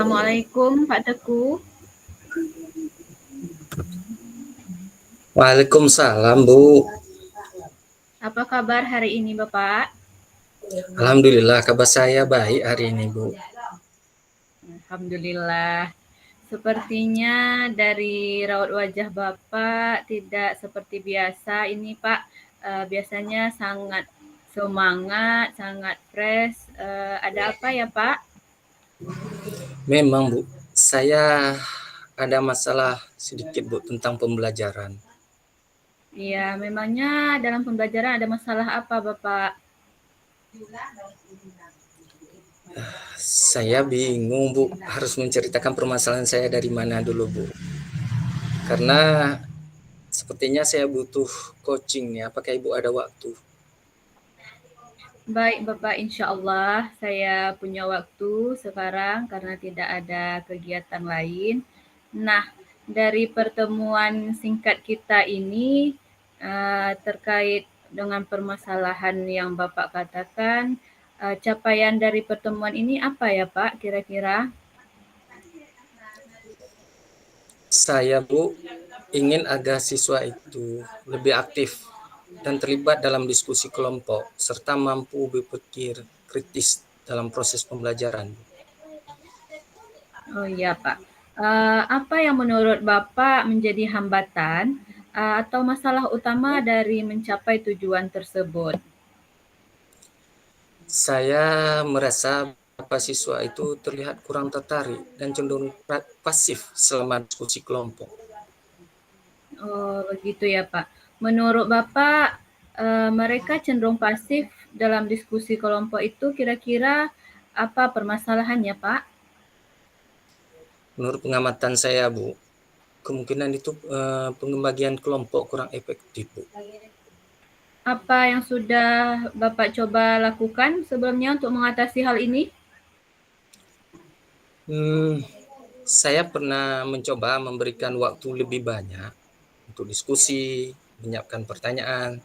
Assalamualaikum Pak Teguh. Waalaikumsalam, Bu. Apa kabar hari ini Bapak? Alhamdulillah, kabar saya baik hari ini, Bu. Alhamdulillah. Sepertinya dari raut wajah Bapak tidak seperti biasa ini Pak. Biasanya sangat semangat, sangat fresh. Ada apa ya Pak? Memang, Bu, saya ada masalah sedikit, Bu, tentang pembelajaran. Iya, memangnya dalam pembelajaran ada masalah apa Bapak? Saya bingung, Bu, harus menceritakan permasalahan saya dari mana dulu, Bu. Karena sepertinya saya butuh coaching nih. Apakah Ibu ada waktu? Baik Bapak, insya Allah saya punya waktu sekarang karena tidak ada kegiatan lain. Nah, dari pertemuan singkat kita ini terkait dengan permasalahan yang Bapak katakan, capaian dari pertemuan ini apa ya Pak kira-kira? Saya, Bu, ingin agar siswa itu lebih aktif dan terlibat dalam diskusi kelompok serta mampu berpikir kritis dalam proses pembelajaran. Oh iya Pak. Apa yang menurut Bapak menjadi hambatan atau masalah utama dari mencapai tujuan tersebut? Saya merasa beberapa siswa itu terlihat kurang tertarik dan cenderung pasif selama diskusi kelompok. Oh, begitu ya Pak. Menurut Bapak, mereka cenderung pasif dalam diskusi kelompok itu kira-kira apa permasalahannya Pak? Menurut pengamatan saya, Bu, kemungkinan itu pembagian kelompok kurang efektif, Bu. Apa yang sudah Bapak coba lakukan sebelumnya untuk mengatasi hal ini? Saya pernah mencoba memberikan waktu lebih banyak untuk diskusi, menyiapkan pertanyaan,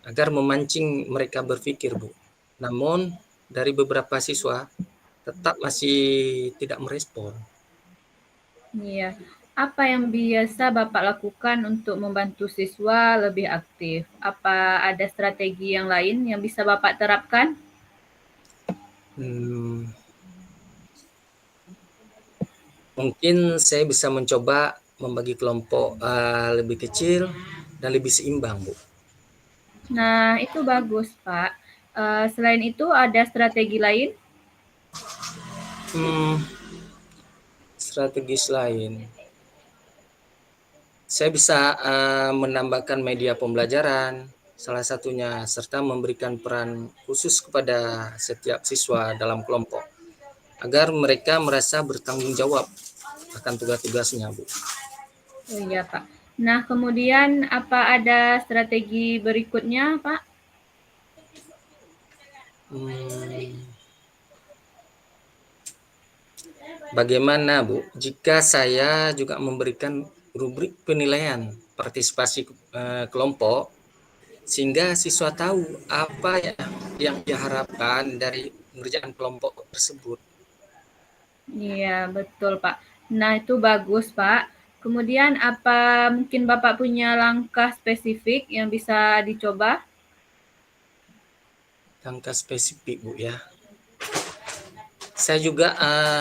agar memancing mereka berpikir, Bu. Namun, dari beberapa siswa tetap masih tidak merespon. Iya. Apa yang biasa Bapak lakukan untuk membantu siswa lebih aktif? Apa ada strategi yang lain yang bisa Bapak terapkan? Mungkin saya bisa mencoba membagi kelompok lebih kecil dan lebih seimbang, Bu. Nah, itu bagus, Pak. Selain itu ada strategi lain? Strategis lain, saya bisa menambahkan media pembelajaran, salah satunya, serta memberikan peran khusus kepada setiap siswa dalam kelompok, agar mereka merasa bertanggung jawab akan tugas-tugasnya, Bu. Oh iya, Pak. Nah, kemudian apa ada strategi berikutnya, Pak? Bagaimana, Bu, jika saya juga memberikan rubrik penilaian partisipasi kelompok, sehingga siswa tahu apa ya yang diharapkan dari pengerjaan kelompok tersebut. Iya, betul, Pak. Nah, itu bagus, Pak. Kemudian apa mungkin Bapak punya langkah spesifik yang bisa dicoba? Langkah spesifik, Bu, ya. Saya juga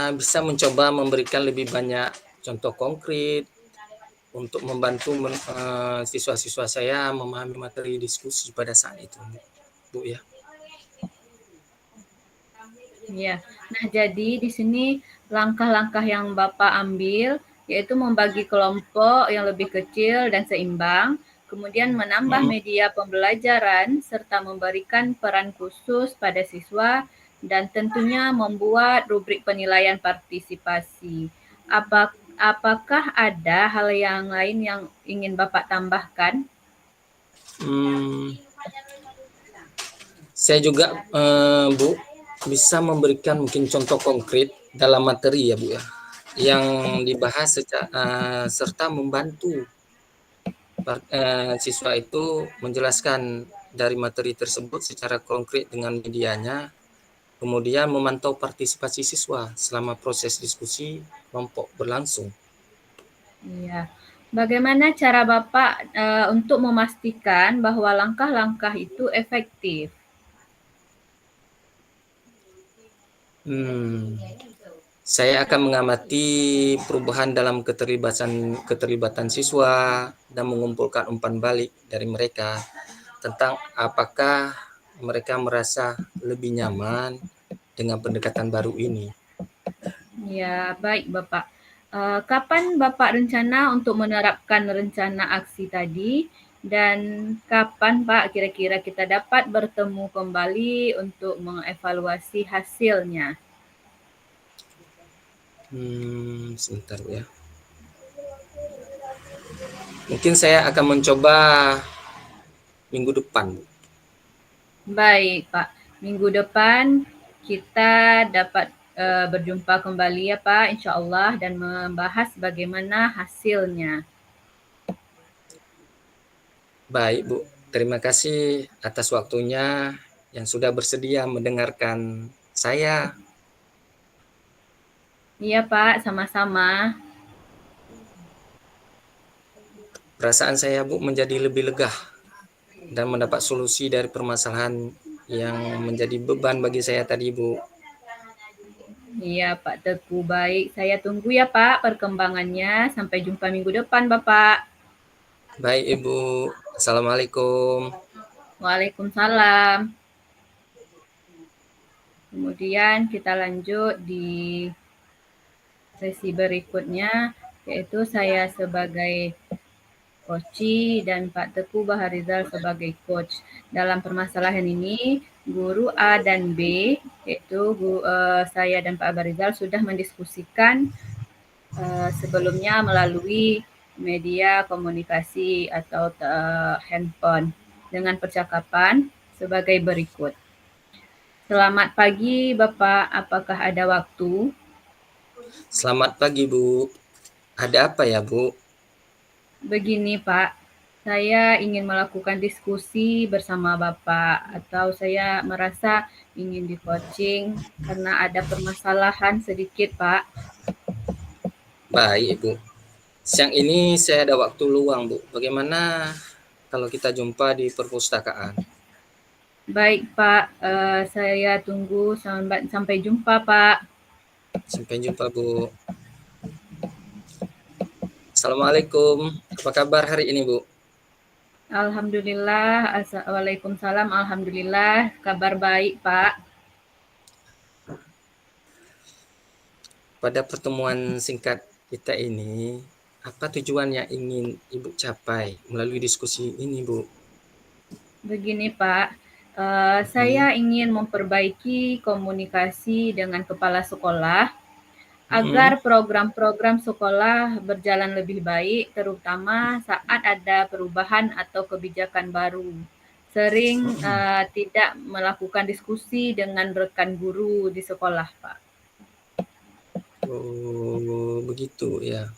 bisa mencoba memberikan lebih banyak contoh konkret untuk membantu siswa-siswa saya memahami materi diskusi pada saat itu, Bu, ya. Iya. Nah, jadi di sini langkah-langkah yang Bapak ambil yaitu membagi kelompok yang lebih kecil dan seimbang, kemudian menambah media pembelajaran serta memberikan peran khusus pada siswa dan tentunya membuat rubrik penilaian partisipasi. Apakah ada hal yang lain yang ingin Bapak tambahkan? Saya juga, Bu, bisa memberikan mungkin contoh konkret dalam materi ya, Bu, ya, yang dibahas serta membantu siswa itu menjelaskan dari materi tersebut secara konkret dengan medianya, kemudian memantau partisipasi siswa selama proses diskusi kelompok berlangsung. Iya. Bagaimana cara Bapak untuk memastikan bahwa langkah-langkah itu efektif? Saya akan mengamati perubahan dalam keterlibatan siswa dan mengumpulkan umpan balik dari mereka tentang apakah mereka merasa lebih nyaman dengan pendekatan baru ini. Ya, baik Bapak. Kapan Bapak rencana untuk menerapkan rencana aksi tadi dan kapan Pak kira-kira kita dapat bertemu kembali untuk mengevaluasi hasilnya? Sebentar ya. Mungkin saya akan mencoba minggu depan. Baik Pak, minggu depan kita dapat berjumpa kembali ya Pak, insya Allah, dan membahas bagaimana hasilnya. Baik Bu, terima kasih atas waktunya yang sudah bersedia mendengarkan saya. Iya Pak, sama-sama. Perasaan saya Bu menjadi lebih lega dan mendapat solusi dari permasalahan yang menjadi beban bagi saya tadi Bu. Iya Pak Teguh, baik. Saya tunggu ya Pak perkembangannya. Sampai jumpa minggu depan Bapak. Baik Ibu, Assalamualaikum. Waalaikumsalam. Kemudian kita lanjut di sesi berikutnya, yaitu saya sebagai coach dan Pak Teguh Baharizal sebagai coach. Dalam permasalahan ini, guru A dan B, yaitu saya dan Pak Baharizal sudah mendiskusikan sebelumnya melalui media komunikasi atau handphone dengan percakapan sebagai berikut. Selamat pagi Bapak, apakah ada waktu? Selamat pagi Bu. Ada apa ya Bu? Begini Pak, saya ingin melakukan diskusi bersama Bapak atau saya merasa ingin di-coaching karena ada permasalahan sedikit Pak. Baik Bu. Siang ini saya ada waktu luang Bu. Bagaimana kalau kita jumpa di perpustakaan? Baik Pak, saya tunggu sampai jumpa Pak. Sampai jumpa Bu. Assalamualaikum. Apa kabar hari ini Bu? Alhamdulillah, Waalaikumsalam, Alhamdulillah, kabar baik Pak. Pada pertemuan singkat kita ini, apa tujuan yang ingin Ibu capai melalui diskusi ini Bu? Begini Pak, saya ingin memperbaiki komunikasi dengan kepala sekolah agar program-program sekolah berjalan lebih baik, terutama saat ada perubahan atau kebijakan baru. Sering tidak melakukan diskusi dengan rekan guru di sekolah, Pak. Oh, begitu ya.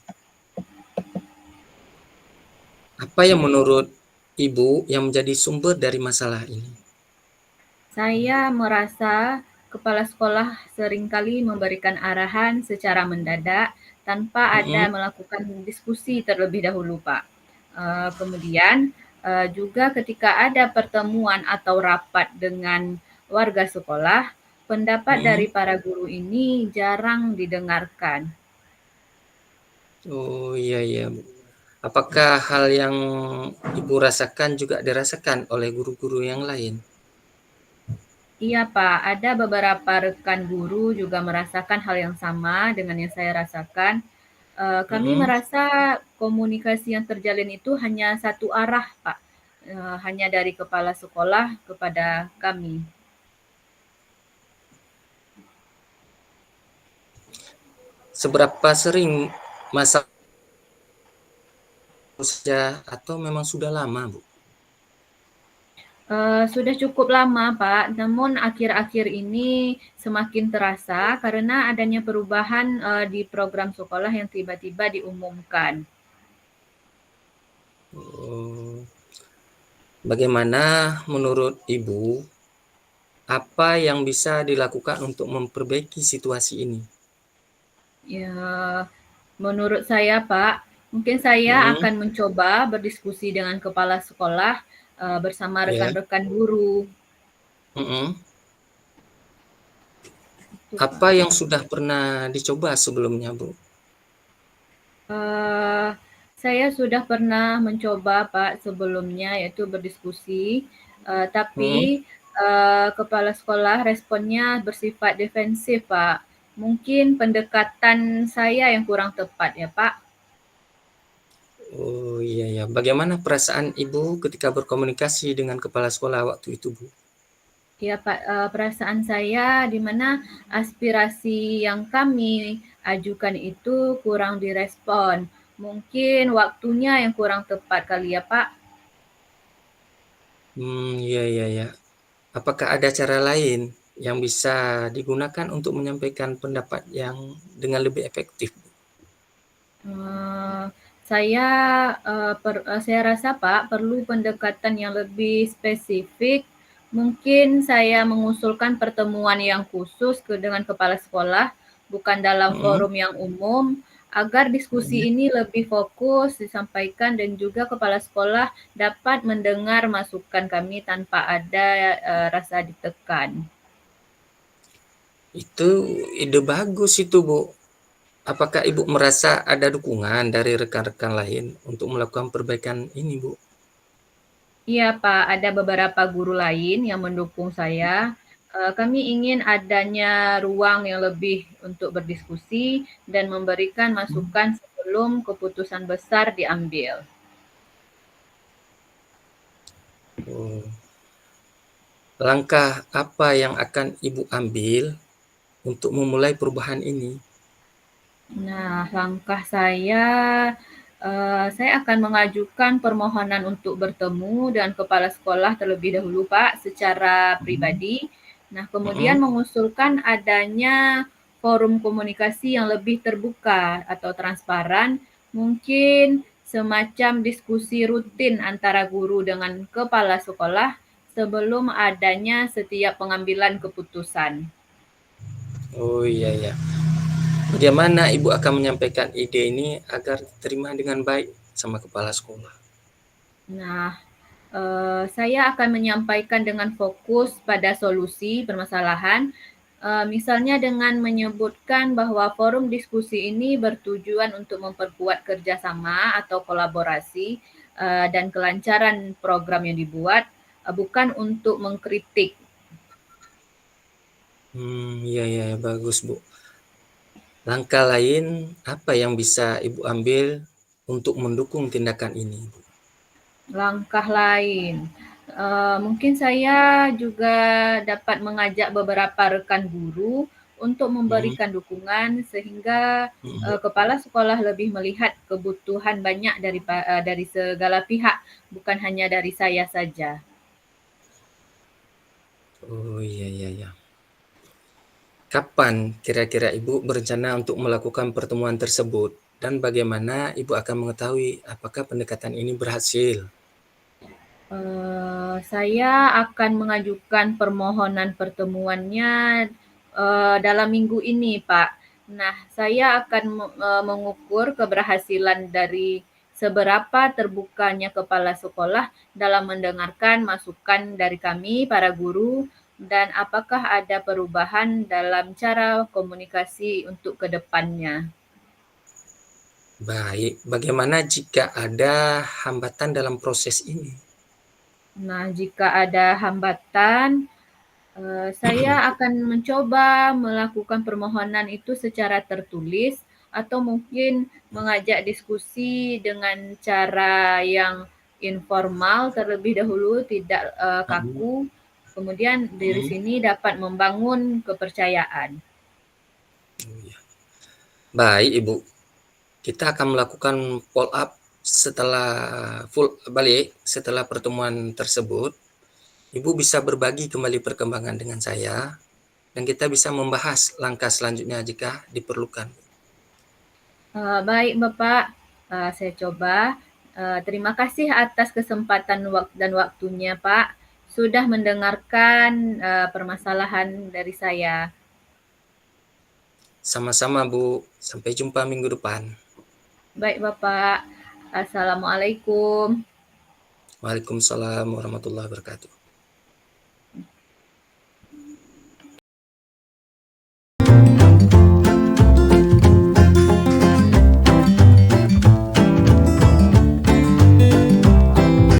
Apa yang menurut Ibu yang menjadi sumber dari masalah ini? Saya merasa kepala sekolah seringkali memberikan arahan secara mendadak tanpa ada melakukan diskusi terlebih dahulu, Pak. Kemudian juga ketika ada pertemuan atau rapat dengan warga sekolah, pendapat dari para guru ini jarang didengarkan. Oh iya iya Bu. Apakah hal yang Ibu rasakan juga dirasakan oleh guru-guru yang lain? Iya Pak, ada beberapa rekan guru juga merasakan hal yang sama dengan yang saya rasakan. Kami merasa komunikasi yang terjalin itu hanya satu arah Pak, hanya dari kepala sekolah kepada kami. Seberapa sering masalah saja atau memang sudah lama Bu? Sudah cukup lama Pak, namun akhir-akhir ini semakin terasa karena adanya perubahan di program sekolah yang tiba-tiba diumumkan. Bagaimana menurut Ibu Apa yang bisa dilakukan untuk memperbaiki situasi ini? Ya, menurut saya, Pak, mungkin saya Mhm, akan mencoba berdiskusi dengan kepala sekolah bersama ya, rekan-rekan guru. mhm. Itu, Apa Pak. yang sudah pernah dicoba sebelumnya, Bu? Eh, saya sudah pernah mencoba, Pak, sebelumnya yaitu berdiskusi, tapi Mhm. kepala sekolah responnya bersifat defensif, Pak. Mungkin pendekatan saya yang kurang tepat ya, Pak. Oh, iya ya. Bagaimana perasaan Ibu ketika berkomunikasi dengan kepala sekolah waktu itu, Bu? Ya, Pak, perasaan saya di mana aspirasi yang kami ajukan itu kurang direspon. Mungkin waktunya yang kurang tepat kali ya, Pak. Iya iya ya. Apakah ada cara lain yang bisa digunakan untuk menyampaikan pendapat yang dengan lebih efektif? Eee, saya rasa, Pak, perlu pendekatan yang lebih spesifik. Mungkin saya mengusulkan pertemuan yang khusus dengan kepala sekolah, bukan dalam Mhm, forum yang umum, agar diskusi mhm. ini lebih fokus disampaikan dan juga kepala sekolah dapat mendengar masukan kami tanpa ada, rasa ditekan. Itu ide bagus itu, Bu. Apakah Ibu merasa ada dukungan dari rekan-rekan lain untuk melakukan perbaikan ini, Bu? Iya, Pak, ada beberapa guru lain yang mendukung saya. Kami ingin adanya ruang yang lebih untuk berdiskusi dan memberikan Hmm. masukan sebelum keputusan besar diambil. Oh. Langkah apa yang akan Ibu ambil untuk memulai perubahan ini? Nah, langkah saya akan mengajukan permohonan untuk bertemu dengan kepala sekolah terlebih dahulu, Pak, secara Mhm, pribadi. Nah, kemudian mhm. mengusulkan adanya forum komunikasi yang lebih terbuka atau transparan, mungkin semacam diskusi rutin antara guru dengan kepala sekolah sebelum adanya setiap pengambilan keputusan. Oh, iya ya. Bagaimana Ibu akan menyampaikan ide ini agar diterima dengan baik sama kepala sekolah? Nah, saya akan menyampaikan dengan fokus pada solusi permasalahan, misalnya dengan menyebutkan bahwa forum diskusi ini bertujuan untuk memperkuat kerjasama atau kolaborasi dan kelancaran program yang dibuat, bukan untuk mengkritik. Iya ya, bagus, Bu. Langkah lain apa yang bisa Ibu ambil untuk mendukung tindakan ini, Bu? Langkah lain, mungkin saya juga dapat mengajak beberapa rekan guru untuk Mhm, memberikan dukungan sehingga, mhm. kepala sekolah lebih melihat kebutuhan banyak dari segala pihak, bukan hanya dari saya saja. Oh, iya iya ya. Kapan kira-kira Ibu berencana untuk melakukan pertemuan tersebut? Dan bagaimana Ibu akan mengetahui apakah pendekatan ini berhasil? Saya akan mengajukan permohonan pertemuannya, dalam minggu ini, Pak. Nah, saya akan mengukur keberhasilan dari seberapa terbukanya kepala sekolah dalam mendengarkan masukan dari kami, para guru, dan apakah ada perubahan dalam cara komunikasi untuk ke depannya. Baik, bagaimana jika ada hambatan dalam proses ini? Nah, jika ada hambatan, saya akan mencoba melakukan permohonan itu secara tertulis atau mungkin mengajak diskusi dengan cara yang informal terlebih dahulu, tidak Mhm, kaku. Kemudian dari mhm. sini dapat membangun kepercayaan. Oh, iya. Baik, Ibu. Kita akan melakukan follow up setelah setelah pertemuan tersebut. Ibu bisa berbagi kembali perkembangan dengan saya dan kita bisa membahas langkah selanjutnya jika diperlukan. Baik Bapak, saya coba. Terima kasih atas kesempatan dan waktunya Pak. sudah mendengarkan permasalahan dari saya. Sama-sama Bu, sampai jumpa minggu depan. Baik Bapak, Assalamualaikum. Waalaikumsalam warahmatullahi wabarakatuh.